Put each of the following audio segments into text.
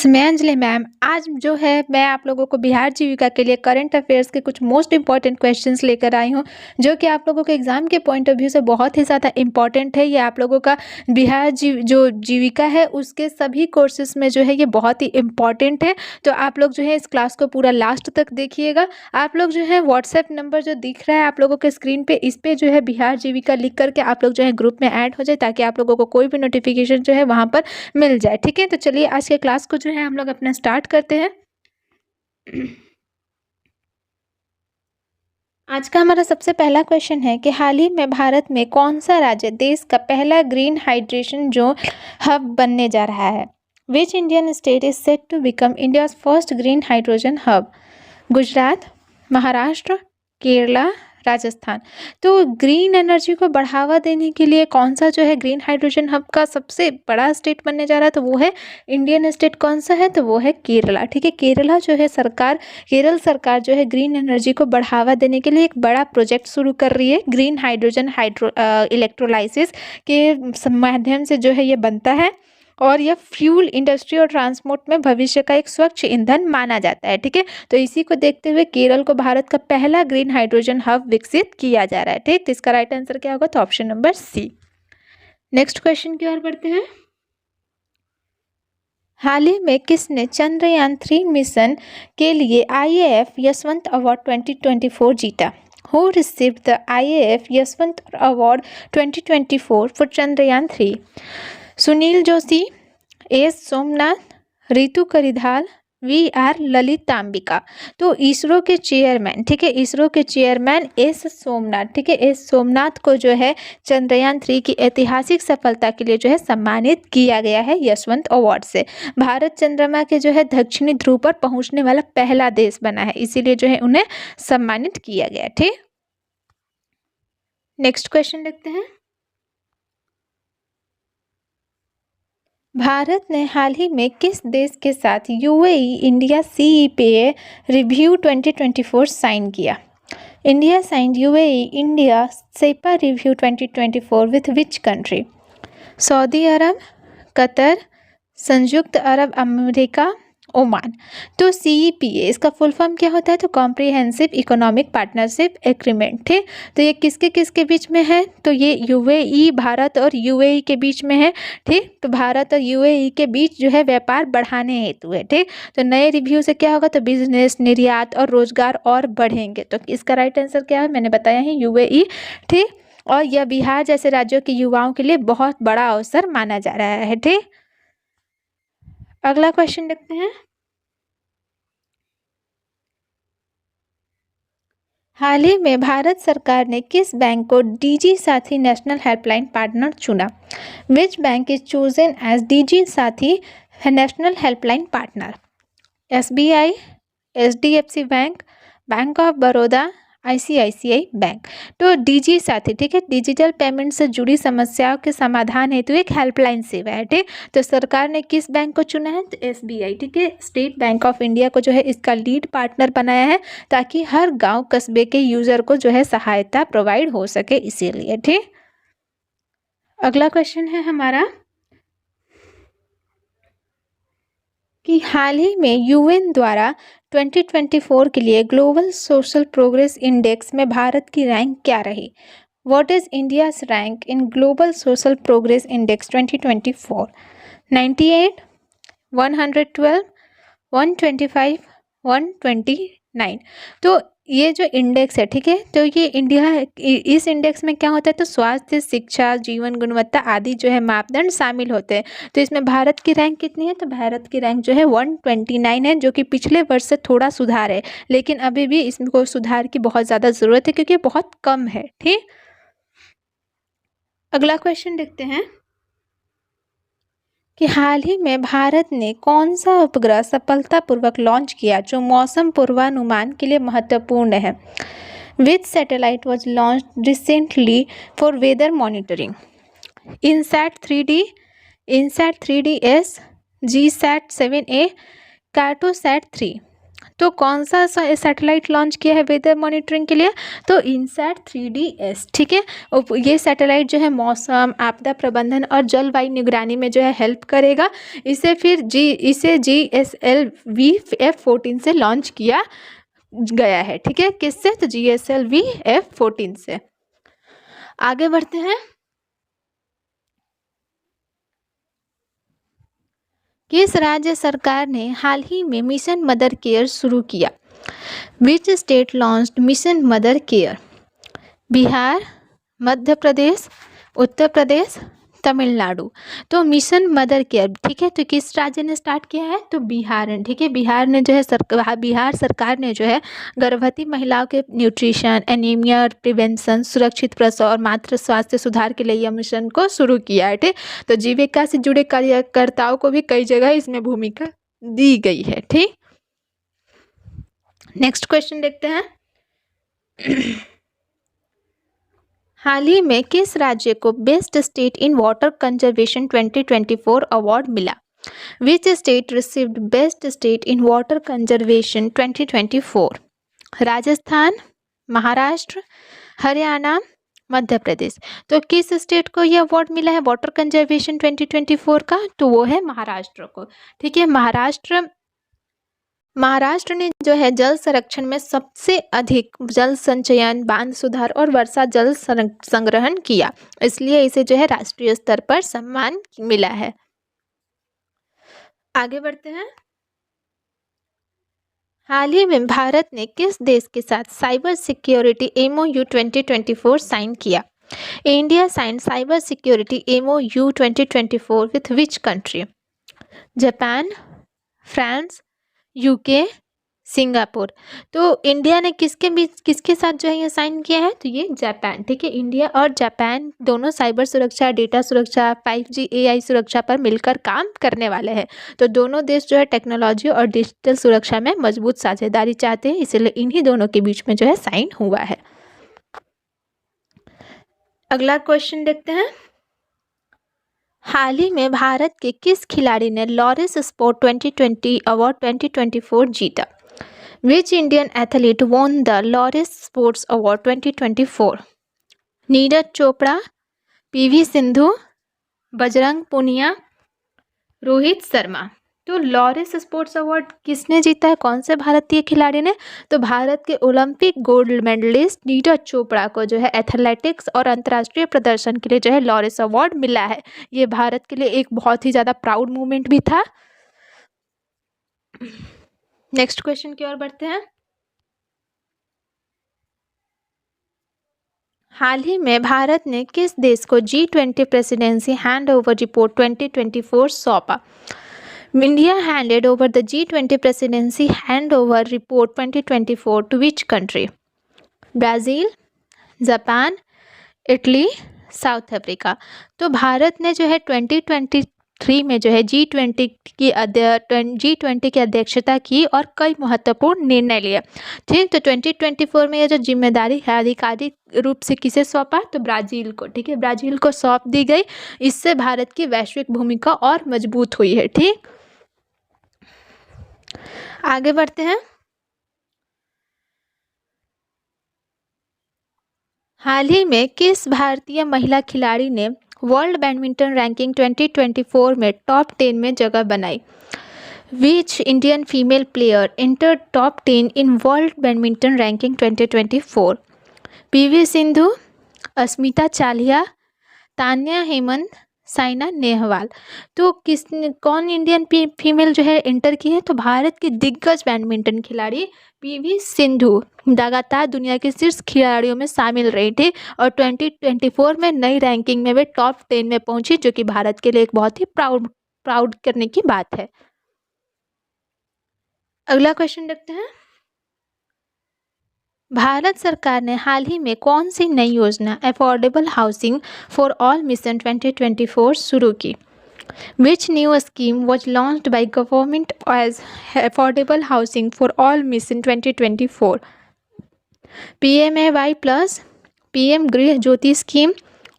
मैं अंजलि मैम, आज जो है मैं आप लोगों को बिहार जीविका के लिए करंट अफेयर्स के कुछ मोस्ट इंपॉर्टेंट क्वेश्चंस लेकर आई हूँ, जो कि आप लोगों के एग्जाम के पॉइंट ऑफ व्यू से बहुत ही ज़्यादा इंपॉर्टेंट है। ये आप लोगों का बिहार जो जीविका है उसके सभी कोर्सेज में जो है ये बहुत ही इंपॉर्टेंट है। तो आप लोग जो है इस क्लास को पूरा लास्ट तक देखिएगा। आप लोग जो है व्हाट्सएप नंबर जो दिख रहा है आप लोगों के स्क्रीन पे, इस पे जो है बिहार जीविका लिख करके आप लोग जो है ग्रुप में ऐड हो जाए, ताकि आप लोगों को कोई भी नोटिफिकेशन जो है वहाँ पर मिल जाए। ठीक है, तो चलिए आज के क्लास को जो है हम लोग अपना स्टार्ट करते हैं। आज का हमारा सबसे पहला क्वेश्चन है कि हाल ही में भारत में कौन सा राज्य देश का पहला ग्रीन हाइड्रेशन जो हब बनने जा रहा है? Which Indian state is set to become India's first green hydrogen hub? Gujarat, Maharashtra, Kerala, Rajasthan. तो ग्रीन एनर्जी को बढ़ावा देने के लिए कौन सा जो है ग्रीन हाइड्रोजन हब का सबसे बड़ा स्टेट बनने जा रहा है? तो वो है इंडियन स्टेट। कौन सा है? तो वो है केरला। ठीक है, केरला जो है केरल सरकार जो है ग्रीन एनर्जी को बढ़ावा देने के लिए एक बड़ा प्रोजेक्ट शुरू कर रही है। ग्रीन हाइड्रोजन इलेक्ट्रोलाइसिस के माध्यम से जो है ये बनता है, और यह फ्यूल इंडस्ट्री और ट्रांसपोर्ट में भविष्य का एक स्वच्छ ईंधन माना जाता है। ठीक है, तो इसी को देखते हुए केरल को भारत का पहला ग्रीन हाइड्रोजन हब विकसित किया जा रहा है। ठीक, तो इसका राइट आंसर क्या होगा? तो option number C. Next question की ओर बढ़ते हैं। हाल ही में किसने चंद्रयान 3 मिशन के लिए IAF यशवंत अवार्ड 2024 जीता? Who received the IAF Yashwant award 2024 for Chandrayaan 3? Sunil Joshi, S Somanath, Ritu Karidhal, VR Lalithambika. तो इसरो के चेयरमैन, ठीक है, इसरो के चेयरमैन एस सोमनाथ, ठीक है, एस सोमनाथ को जो है चंद्रयान 3 की ऐतिहासिक सफलता के लिए जो है सम्मानित किया गया है यशवंत अवार्ड से। भारत चंद्रमा के जो है दक्षिणी ध्रुव पर पहुंचने वाला पहला देश बना है, इसीलिए जो है उन्हें सम्मानित किया गया। ठीक, नेक्स्ट क्वेश्चन देखते हैं। भारत ने हाल ही में किस देश के साथ UAE India CEPA review 2024 sign किया? India signed UAE India CEPA review 2024 with which country? Saudi Arab, Qatar, संयुक्त अरब अमेरिका, ओमान। तो CEPA इसका फुल फॉर्म क्या होता है? तो कॉम्प्रिहेंसिव इकोनॉमिक पार्टनरशिप एग्रीमेंट। ठीक, तो ये किसके किसके बीच में है? तो ये UAE, भारत और UAE के बीच में है। ठीक, तो भारत और UAE के बीच जो है व्यापार बढ़ाने हेतु है। ठीक, तो नए रिव्यू से क्या होगा? तो बिजनेस, निर्यात और रोजगार और बढ़ेंगे। तो इसका राइट आंसर क्या है? मैंने बताया है UAE। ठीक, और यह बिहार जैसे राज्यों के युवाओं के लिए बहुत बड़ा अवसर माना जा रहा है। ठीक, अगला क्वेश्चन देखते हैं। हाल ही में भारत सरकार ने किस बैंक को DG Saathi national helpline partner चुना? Which bank is chosen as DG Saathi national helpline partner? SBI, HDFC bank, bank of Baroda, ICICI bank. तो DG साथी, ठीक है, डिजिटल पेमेंट से जुड़ी समस्याओं के समाधान हेतु एक हेल्पलाइन सेवा है। ठीक, तो सरकार ने किस बैंक को चुना है? तो SBI, ठीक है, स्टेट बैंक ऑफ इंडिया को जो है इसका लीड पार्टनर बनाया है, ताकि हर गांव कस्बे के यूजर को जो है सहायता प्रोवाइड हो सके, इसीलिए। ठीक, अगला क्वेश्चन है हमारा कि हाल ही में UN द्वारा 2024 के लिए ग्लोबल सोशल प्रोग्रेस इंडेक्स में भारत की रैंक क्या रही? What is India's rank in global social progress index 2024? 98, 112, 125, 129। तो ये जो इंडेक्स है, ठीक है, तो ये इस इंडेक्स में क्या होता है? तो स्वास्थ्य, शिक्षा, जीवन गुणवत्ता आदि जो है मापदंड शामिल होते हैं। तो इसमें भारत की रैंक कितनी है? तो भारत की रैंक जो है 129 है, जो कि पिछले वर्ष से थोड़ा सुधार है, लेकिन अभी भी इसको सुधार की बहुत ज़्यादा ज़रूरत है, क्योंकि बहुत कम है। ठीक, अगला क्वेश्चन देखते हैं कि हाल ही में भारत ने कौन सा उपग्रह सफलतापूर्वक लॉन्च किया जो मौसम पूर्वानुमान के लिए महत्वपूर्ण है? Which satellite was launch recently for weather monitoring? INSAT 3D, INSAT 3DS, GSAT 7A, Cartosat 3। तो कौन सा सैटेलाइट लॉन्च किया है वेदर मॉनिटरिंग के लिए? तो इनसैट 3DS, ठीक है। ये सैटेलाइट जो है मौसम, आपदा प्रबंधन और जलवायु निगरानी में जो है हेल्प करेगा। इसे GSLV F14 से लॉन्च किया गया है, ठीक है। किससे? तो GSLV F14 से। आगे बढ़ते हैं। किस राज्य सरकार ने हाल ही में मिशन मदर केयर शुरू किया? Which state launched mission mother care? Bihar, Madhya Pradesh, Uttar Pradesh, Tamil Nadu. तो मिशन मदर केयर, ठीक है, तो किस राज्य ने स्टार्ट किया है? तो बिहार ने, ठीक है। बिहार ने जो है बिहार सरकार ने जो है गर्भवती महिलाओं के न्यूट्रिशन, एनीमिया प्रिवेंशन, सुरक्षित प्रसव और मातृ स्वास्थ्य सुधार के लिए यह मिशन को शुरू किया है, ठीक। तो जीविका से जुड़े कार्यकर्ताओं को भी कई जगह इसमें भूमिका दी गई है, ठीक। नेक्स्ट क्वेश्चन देखते हैं। हाल ही में किस राज्य को best state in water conservation 2024 award मिला? Which state received best state in water conservation 2024? Rajasthan, Maharashtra, Haryana, Madhya Pradesh. तो किस स्टेट को यह अवार्ड मिला है वाटर कंजर्वेशन 2024 का? तो वो है महाराष्ट्र को, ठीक है। महाराष्ट्र ने जो है जल संरक्षण में सबसे अधिक जल संचयन, बांध सुधार और वर्षा जल संग्रहण किया, इसलिए इसे जो है राष्ट्रीय स्तर पर सम्मान मिला है। आगे बढ़ते हैं। हाल ही में भारत ने किस देश के साथ साइबर सिक्योरिटी MOU 2024 साइन किया? India sign cyber security MOU 2024 with which country? Japan, France, UK, Singapore. तो इंडिया ने किसके साथ जो है ये साइन किया है? तो ये जापान, ठीक है। इंडिया और जापान दोनों साइबर सुरक्षा, डेटा सुरक्षा, 5G AI सुरक्षा पर मिलकर काम करने वाले हैं। तो दोनों देश जो है टेक्नोलॉजी और डिजिटल सुरक्षा में मजबूत साझेदारी चाहते हैं, इसलिए इन्हीं दोनों के बीच में जो है साइन हुआ है। अगला क्वेश्चन देखते हैं। हाल ही में भारत के किस खिलाड़ी ने लॉरेस स्पोर्ट 2020 अवार्ड 2024 जीता? विच Indian athlete won the Laureus sports award 2024? Neeraj Chopra, PV Sindhu, Bajrang Punia, Rohit Sharma. तो लॉरेस स्पोर्ट्स अवार्ड किसने जीता है? कौन से भारतीय खिलाड़ी ने? तो भारत के Olympic gold medalist Neeraj Chopra को जो है एथलेटिक्स और अंतर्राष्ट्रीय प्रदर्शन के लिए जो है लॉरेस अवार्ड मिला है। ये भारत के लिए एक बहुत ही ज़्यादा प्राउड मोमेंट भी था। नेक्स्ट क्वेश्चन की ओर बढ़ते हैं। हाल ही में भारत ने किस देश को G20 presidency hand over report 2024 सौंपा? India handed over the G20 presidency handover report 2024 to which country? Brazil, Japan, Italy, south Africa. तो भारत ने जो है 2023 में जो है G20 की अध्यक्षता की और कई महत्वपूर्ण निर्णय लिए, ठीक। तो 2024 में ये जो जिम्मेदारी है आधिकारिक रूप से किसे सौंपा? तो ब्राज़ील को, ठीक है। ब्राज़ील को सौंप दी गई। इससे भारत की वैश्विक भूमिका और मजबूत हुई है, ठीक। आगे बढ़ते हैं। हाल ही में किस भारतीय महिला खिलाड़ी ने वर्ल्ड बैडमिंटन रैंकिंग 2024 में टॉप 10 में जगह बनाई? Which Indian female player enter top 10 in world badminton ranking 2024? PV Sindhu, Ashmita Chaliha, Tanya Hemant, Saina Nehwal. तो कौन इंडियन फीमेल जो है एंटर की है? तो भारत की दिग्गज बैडमिंटन खिलाड़ी PV सिंधु लगातार दुनिया के शीर्ष खिलाड़ियों में शामिल रही थी और 2024 में नई रैंकिंग में वे टॉप 10 में पहुंची, जो कि भारत के लिए एक बहुत ही प्राउड करने की बात है। अगला क्वेश्चन देखते हैं। भारत सरकार ने हाल ही में कौन सी नई योजना affordable housing for all mission 2024 शुरू की? Which new scheme was launched by government as affordable housing for all mission 2024? PMAY plus, PM गृह ज्योति स्कीम,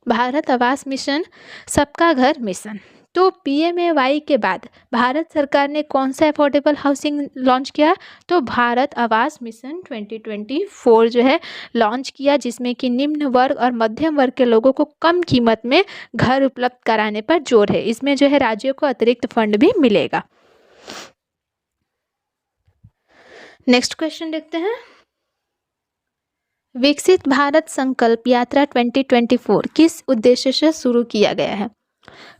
भारत आवास मिशन, सबका घर मिशन। तो PMAY के बाद भारत सरकार ने कौन सा अफोर्डेबल हाउसिंग लॉन्च किया? तो भारत आवास मिशन 2024 जो है लॉन्च किया, जिसमें कि निम्न वर्ग और मध्यम वर्ग के लोगों को कम कीमत में घर उपलब्ध कराने पर जोर है। इसमें जो है राज्यों को अतिरिक्त फंड भी मिलेगा। नेक्स्ट क्वेश्चन देखते हैं। विकसित भारत संकल्प यात्रा 2024 किस उद्देश्य से शुरू किया गया है?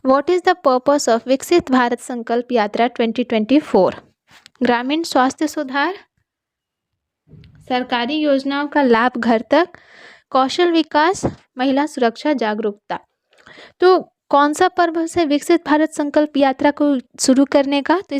What is the purpose of विकसित भारत संकल्प यात्रा 2024? ग्रामीण स्वास्थ्य सुधार, सरकारी योजनाओं का लाभ घर तक, कौशल विकास, महिला सुरक्षा जागरूकता। तो कौन सा पर्पस है विकसित भारत संकल्प यात्रा को शुरू करने का? तो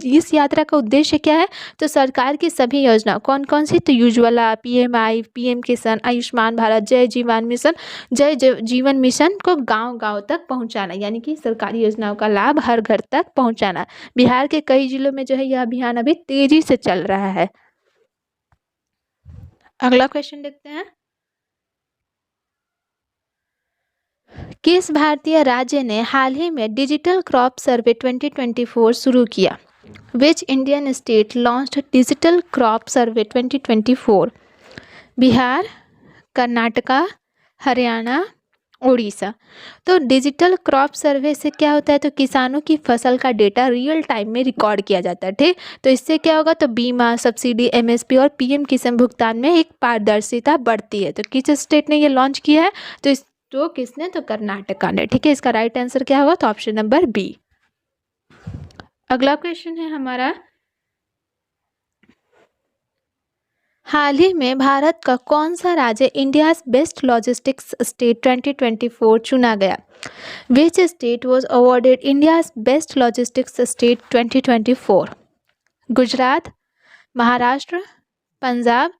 इस यात्रा का उद्देश्य क्या है? तो सरकार की सभी योजना कौन कौन सी? तो उज्ज्वला, PMI, PM किसान, आयुष्मान भारत, जय जीवन मिशन को गांव गांव तक पहुंचाना, यानी कि सरकारी योजनाओं का लाभ हर घर तक पहुंचाना। बिहार के कई जिलों में जो है यह अभियान अभी तेजी से चल रहा है। अगला क्वेश्चन देखते हैं। किस भारतीय राज्य ने हाल ही में डिजिटल क्रॉप सर्वे 2024 शुरू किया? Which Indian state launched digital crop survey 2024? Bihar, Karnataka, Haryana, Orissa. तो डिजिटल क्रॉप सर्वे से क्या होता है? तो किसानों की फसल का डेटा रियल टाइम में रिकॉर्ड किया जाता है। ठीक, तो इससे क्या होगा? तो बीमा, सब्सिडी, MSP और PM किसान भुगतान में एक पारदर्शिता बढ़ती है। तो किस स्टेट ने ये लॉन्च किया है? तो किसने? तो कर्नाटका ने। ठीक है, इसका राइट आंसर क्या होगा? तो ऑप्शन नंबर बी। अगला क्वेश्चन है हमारा, हाल ही में भारत का कौन सा राज्य इंडियाज बेस्ट लॉजिस्टिक्स स्टेट 2024 चुना गया? Which state was awarded India's best logistics state 2024? Gujarat, Maharashtra, Punjab,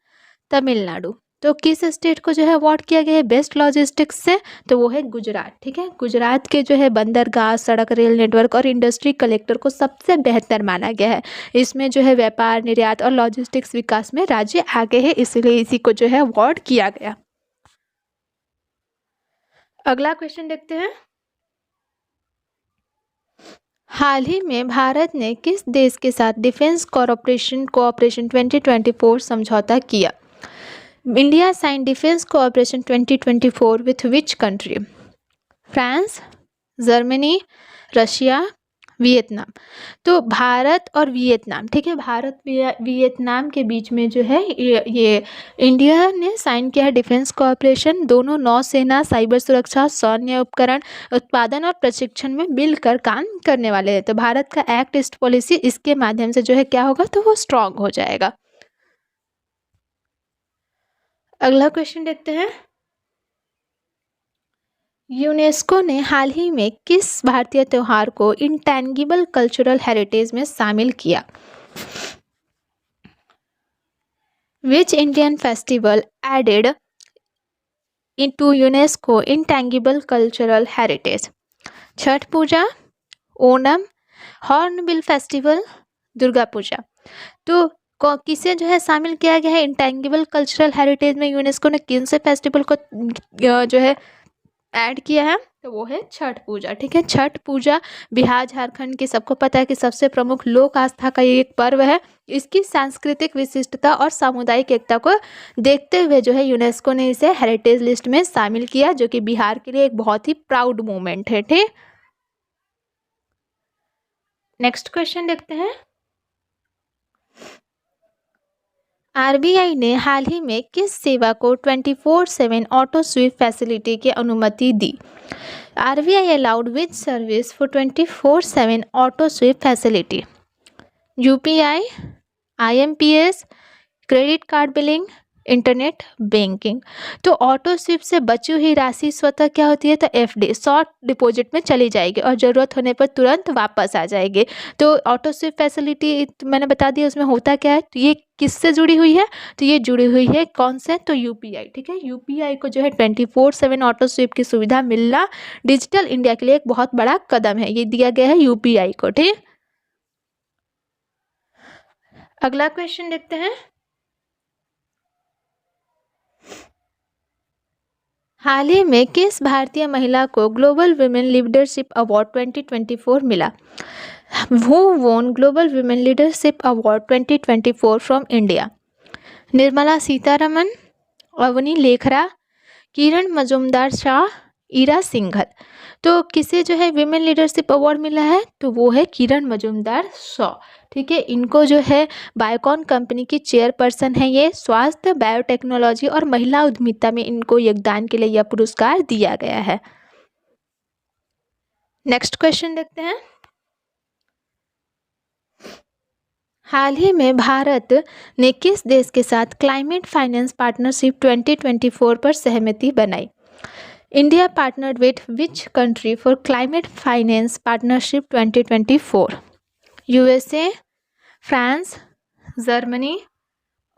Tamil Nadu. तो किस स्टेट को जो है अवार्ड किया गया है बेस्ट लॉजिस्टिक्स से? तो वो है गुजरात। ठीक है, गुजरात के जो है बंदरगाह, सड़क, रेल नेटवर्क और इंडस्ट्री कलेक्टर को सबसे बेहतर माना गया है। इसमें जो है व्यापार, निर्यात और लॉजिस्टिक्स विकास में राज्य आगे है, इसलिए इसी को जो है अवार्ड किया गया। अगला क्वेश्चन देखते हैं। हाल ही में भारत ने किस देश के साथ डिफेंस कोऑपरेशन 2024 समझौता किया? India sign defence cooperation 2024 with which country? France, Germany, Russia, Vietnam. तो भारत और वियतनाम, ठीक है, भारत वियतनाम के बीच में जो है ये इंडिया ने साइन किया है डिफेंस कोऑपरेशन। दोनों नौसेना, साइबर सुरक्षा, सैन्य उपकरण उत्पादन और प्रशिक्षण में मिलकर काम करने वाले हैं। तो भारत का एक्ट ईस्ट पॉलिसी इसके माध्यम से जो है क्या होगा? तो वो स्ट्रांग हो जाएगा। अगला क्वेश्चन देखते हैं। यूनेस्को ने हाल ही में किस भारतीय त्योहार को इंटैंगिबल कल्चरल हेरिटेज में शामिल किया? Which Indian festival added into UNESCO intangible cultural heritage? Chhath Puja, Onam, Hornbill festival, Durga Puja. तो किसे जो है शामिल किया गया है इंटैंगिबल कल्चरल हेरिटेज में? यूनेस्को ने किन से फेस्टिवल को जो है ऐड किया है? तो वो है छठ पूजा। ठीक है, छठ पूजा बिहार झारखंड के सबको पता है कि सबसे प्रमुख लोक आस्था का ये एक पर्व है। इसकी सांस्कृतिक विशिष्टता और सामुदायिक एकता को देखते हुए जो है यूनेस्को ने इसे हेरिटेज लिस्ट में शामिल किया, जो कि बिहार के लिए एक बहुत ही प्राउड मोमेंट है। ठीक, नेक्स्ट क्वेश्चन देखते हैं। RBI ने हाल ही में किस सेवा को 24/7 ऑटो स्वीप फैसिलिटी की अनुमति दी? RBI allowed which service for 24/7 auto sweep facility? UPI, IMPS, credit card billing, internet banking. तो ऑटो स्विप से बची हुई राशि स्वतः क्या होती है? तो FD, शॉर्ट डिपॉजिट में चली जाएगी और ज़रूरत होने पर तुरंत वापस आ जाएगी। तो ऑटो स्विप फैसिलिटी मैंने बता दिया उसमें होता क्या है। तो ये किससे जुड़ी हुई है? तो ये जुड़ी हुई है कौन से? तो UPI। ठीक है, UPI को जो है 24/7 ऑटो स्विप की सुविधा मिलना डिजिटल इंडिया के लिए एक बहुत बड़ा कदम है। ये दिया गया है UPI को। ठीक, अगला क्वेश्चन देखते हैं। हाल ही में किस भारतीय महिला को ग्लोबल वुमेन लीडरशिप अवार्ड 2024 मिला? Who won Global Women Leadership Award 2024 from India? Nirmala Sitharaman, Avani Lekhara, किरण मजूमदार शाह, ईरा सिंघल। तो किसे जो है विमेन लीडरशिप अवार्ड मिला है? तो वो है किरण मजूमदार शाह। ठीक है, इनको जो है बायोकॉन कंपनी की चेयरपर्सन है। ये स्वास्थ्य, बायोटेक्नोलॉजी और महिला उद्यमिता में इनको योगदान के लिए यह पुरस्कार दिया गया है। नेक्स्ट क्वेश्चन देखते हैं। हाल ही में भारत ने किस देश के साथ क्लाइमेट फाइनेंस पार्टनरशिप 2024 पर सहमति बनाई? India partnered with which country for climate finance partnership 2024? USA, France, Germany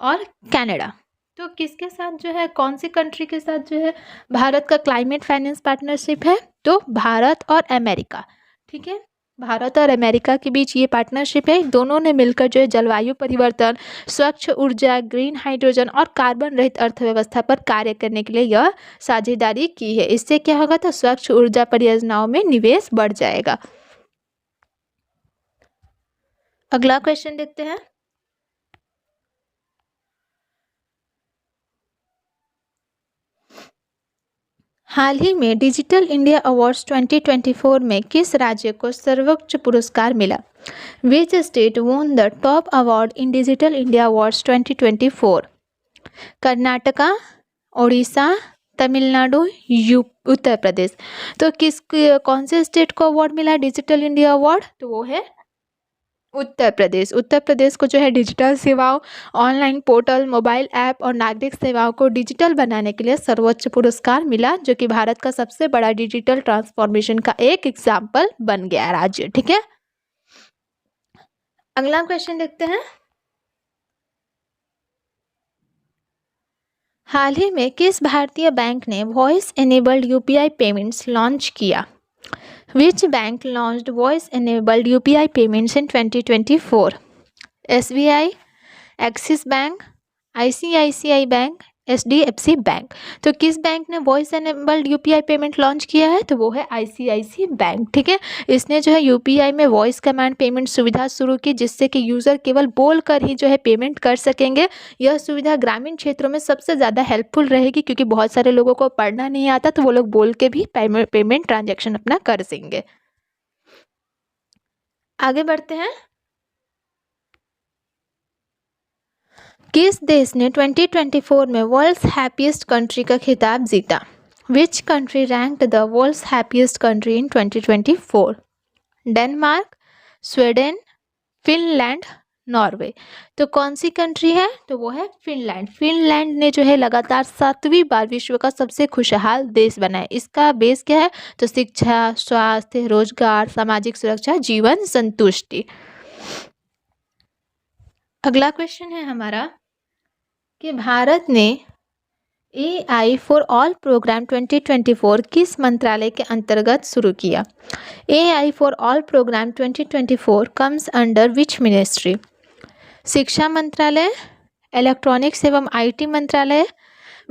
और कनाडा। तो किसके साथ जो है, कौन सी कंट्री के साथ जो है भारत का क्लाइमेट फाइनेंस पार्टनरशिप है? तो भारत और अमेरिका। ठीक है, भारत और अमेरिका के बीच ये पार्टनरशिप है। दोनों ने मिलकर जो है जलवायु परिवर्तन, स्वच्छ ऊर्जा, ग्रीन हाइड्रोजन और कार्बन रहित अर्थव्यवस्था पर कार्य करने के लिए यह साझेदारी की है। इससे क्या होगा? तो स्वच्छ ऊर्जा परियोजनाओं में निवेश बढ़ जाएगा। अगला क्वेश्चन देखते हैं। हाल ही में डिजिटल इंडिया अवार्ड्स 2024 में किस राज्य को सर्वोच्च पुरस्कार मिला? Which state won the top award in digital India awards 2024? Karnataka, Odisha, Tamil Nadu, Uttar Pradesh. तो कौन से स्टेट को अवार्ड मिला डिजिटल इंडिया अवार्ड? तो वो है उत्तर प्रदेश। उत्तर प्रदेश को जो है डिजिटल सेवाओं, ऑनलाइन पोर्टल, मोबाइल ऐप और नागरिक सेवाओं को डिजिटल बनाने के लिए सर्वोच्च पुरस्कार मिला, जो कि भारत का सबसे बड़ा डिजिटल ट्रांसफॉर्मेशन का एक एग्जाम्पल बन गया राज्य। ठीक है, अगला क्वेश्चन देखते हैं। हाल ही में किस भारतीय बैंक ने voice enabled UPI payments launch किया? Which bank launched voice-enabled UPI payments in 2024? SBI, Axis Bank, ICICI bank, HDFC bank. तो किस बैंक ने voice enabled UPI payment launch किया है? तो वो है ICICI बैंक। ठीक है, इसने जो है यूपीआई में वॉइस कमांड पेमेंट सुविधा शुरू की, जिससे कि यूज़र केवल बोल कर ही जो है पेमेंट कर सकेंगे। यह सुविधा ग्रामीण क्षेत्रों में सबसे ज़्यादा हेल्पफुल रहेगी, क्योंकि बहुत सारे लोगों को पढ़ना नहीं आता, तो वो लोग बोल के भी पेमेंट ट्रांजेक्शन अपना कर सकेंगे। आगे बढ़ते हैं। किस देश ने 2024 में वर्ल्ड्स हैप्पीएस्ट कंट्री का खिताब जीता? Which country ranked the world's happiest country in 2024? Denmark, Sweden, Finland, Norway. तो कौन सी कंट्री है? तो वो है फिनलैंड। फिनलैंड ने जो है लगातार 7वीं बार विश्व का सबसे खुशहाल देश बना है। इसका बेस क्या है? तो शिक्षा, स्वास्थ्य, रोजगार, सामाजिक सुरक्षा, जीवन संतुष्टि। अगला क्वेश्चन है हमारा कि भारत ने AI फॉर ऑल प्रोग्राम 2024 किस मंत्रालय के अंतर्गत शुरू किया? AI for all programme 2024 comes under which ministry? शिक्षा मंत्रालय, इलेक्ट्रॉनिक्स एवं IT मंत्रालय,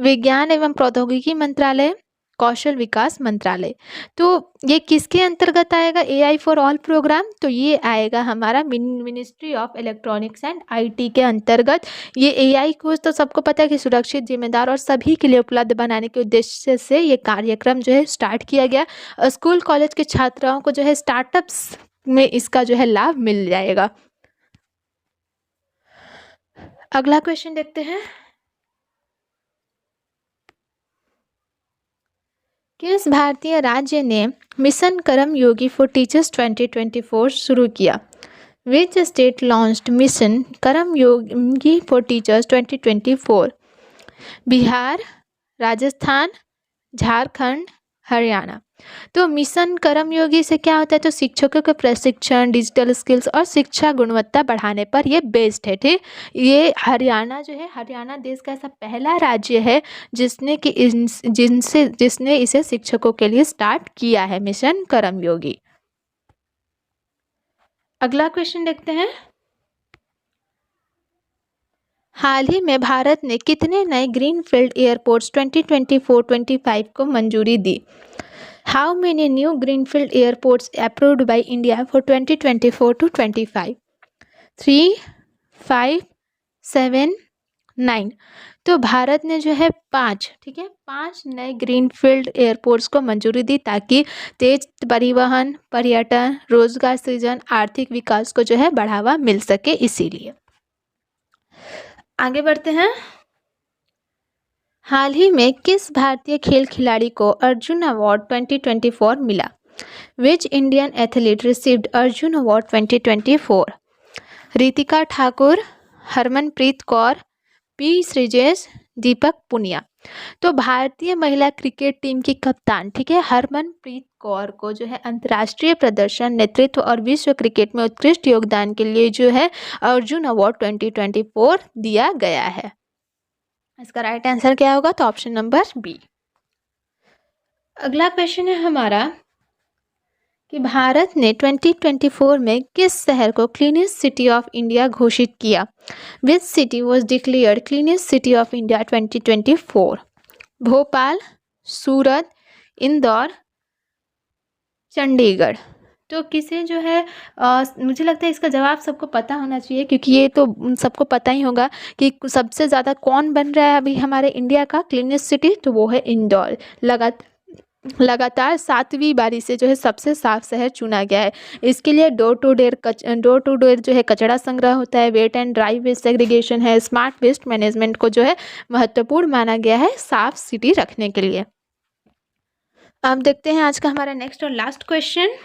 विज्ञान एवं प्रौद्योगिकी मंत्रालय, कौशल विकास मंत्रालय। तो ये किसके अंतर्गत आएगा AI फॉर ऑल प्रोग्राम? तो ये आएगा हमारा ministry of electronics and IT के अंतर्गत। ये AI को तो सबको पता है कि सुरक्षित, जिम्मेदार और सभी के लिए उपलब्ध बनाने के उद्देश्य से ये कार्यक्रम जो है स्टार्ट किया गया। स्कूल कॉलेज के छात्राओं को जो है स्टार्टअप्स में इसका जो है लाभ मिल जाएगा। अगला क्वेश्चन देखते हैं। किस भारतीय राज्य ने मिशन कर्मयोगी फॉर टीचर्स 2024 शुरू किया? Which state launched mission Karmayogi for teachers 2024? Bihar, Rajasthan, Jharkhand, Haryana. तो मिशन कर्मयोगी से क्या होता है? तो शिक्षकों के प्रशिक्षण, डिजिटल स्किल्स और शिक्षा गुणवत्ता बढ़ाने पर ये बेस्ड है। ठीक, ये हरियाणा जो है, हरियाणा देश का ऐसा पहला राज्य है जिसने इसे शिक्षकों के लिए स्टार्ट किया है, मिशन कर्मयोगी। अगला क्वेश्चन देखते हैं। हाल ही में भारत ने कितने नए ग्रीनफील्ड एयरपोर्ट्स 2024-25 को मंजूरी दी? How many new greenfield airports approved by India for 2024-25? 3, 5, 7, 9। तो भारत ने जो है 5, ठीक है, 5 नए ग्रीनफील्ड एयरपोर्ट्स को मंजूरी दी ताकि तेज परिवहन, पर्यटन, रोजगार सृजन, आर्थिक विकास को जो है बढ़ावा मिल सके, इसीलिए। आगे बढ़ते हैं। हाल ही में किस भारतीय खेल खिलाड़ी को अर्जुन अवार्ड 2024 मिला? Which Indian athlete received Arjun award 2024? Ritika Thakur, Harmanpreet Kaur, P Sreejesh, Deepak Punia. तो भारतीय महिला क्रिकेट टीम की कप्तान, ठीक है, हरमनप्रीत कौर को जो है अंतर्राष्ट्रीय प्रदर्शन, नेतृत्व और विश्व क्रिकेट में उत्कृष्ट योगदान के लिए जो है अर्जुन अवार्ड 2024 दिया गया है। इसका राइट आंसर क्या होगा? तो ऑप्शन नंबर बी। अगला क्वेश्चन है हमारा कि भारत ने 2024 में किस शहर को क्लीनेस्ट सिटी ऑफ इंडिया घोषित किया? Which city was declared cleanest city of India 2024? Bhopal, Surat, Indore, Chandigarh. तो किसे जो है मुझे लगता है इसका जवाब सबको पता होना चाहिए, क्योंकि ये तो सबको पता ही होगा कि सबसे ज़्यादा कौन बन रहा है अभी हमारे इंडिया का क्लीनेस्ट सिटी, तो वो है इंदौर। लगातार 7वीं बारी से जो है सबसे साफ शहर चुना गया है। इसके लिए डोर टू डोर जो है कचरा संग्रह होता है, wet and dry waste segregation है, स्मार्ट वेस्ट मैनेजमेंट को जो है महत्वपूर्ण माना गया है साफ सिटी रखने के लिए। अब देखते हैं आज का हमारा नेक्स्ट और लास्ट क्वेश्चन।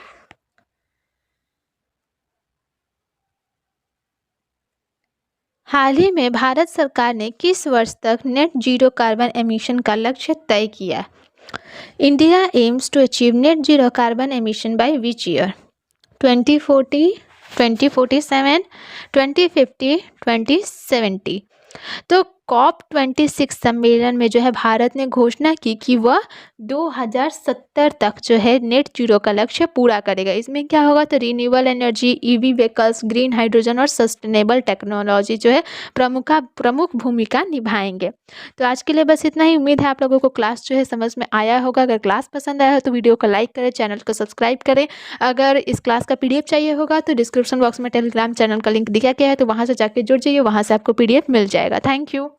हाल ही में भारत सरकार ने किस वर्ष तक नेट जीरो कार्बन एमिशन का लक्ष्य तय किया? India aims to achieve net zero carbon emission by which year? 2040, 2047, 2050, 2070। तो COP26 सम्मेलन में जो है भारत ने घोषणा की कि वह 2070 तक जो है नेट जीरो का लक्ष्य पूरा करेगा। इसमें क्या होगा? तो renewable energy, EV vehicles, green hydrogen और सस्टेनेबल टेक्नोलॉजी जो है प्रमुख भूमिका निभाएंगे। तो आज के लिए बस इतना ही। उम्मीद है आप लोगों को क्लास जो है समझ में आया होगा। अगर क्लास पसंद आया हो तो वीडियो को लाइक करें, चैनल को सब्सक्राइब करें। अगर इस क्लास का PDF चाहिए होगा तो डिस्क्रिप्शन बॉक्स में टेलीग्राम चैनल का लिंक दिया गया है, तो वहाँ से जाके जुड़ जाइए, वहाँ से आपको PDF मिल जाएगा। Thank you.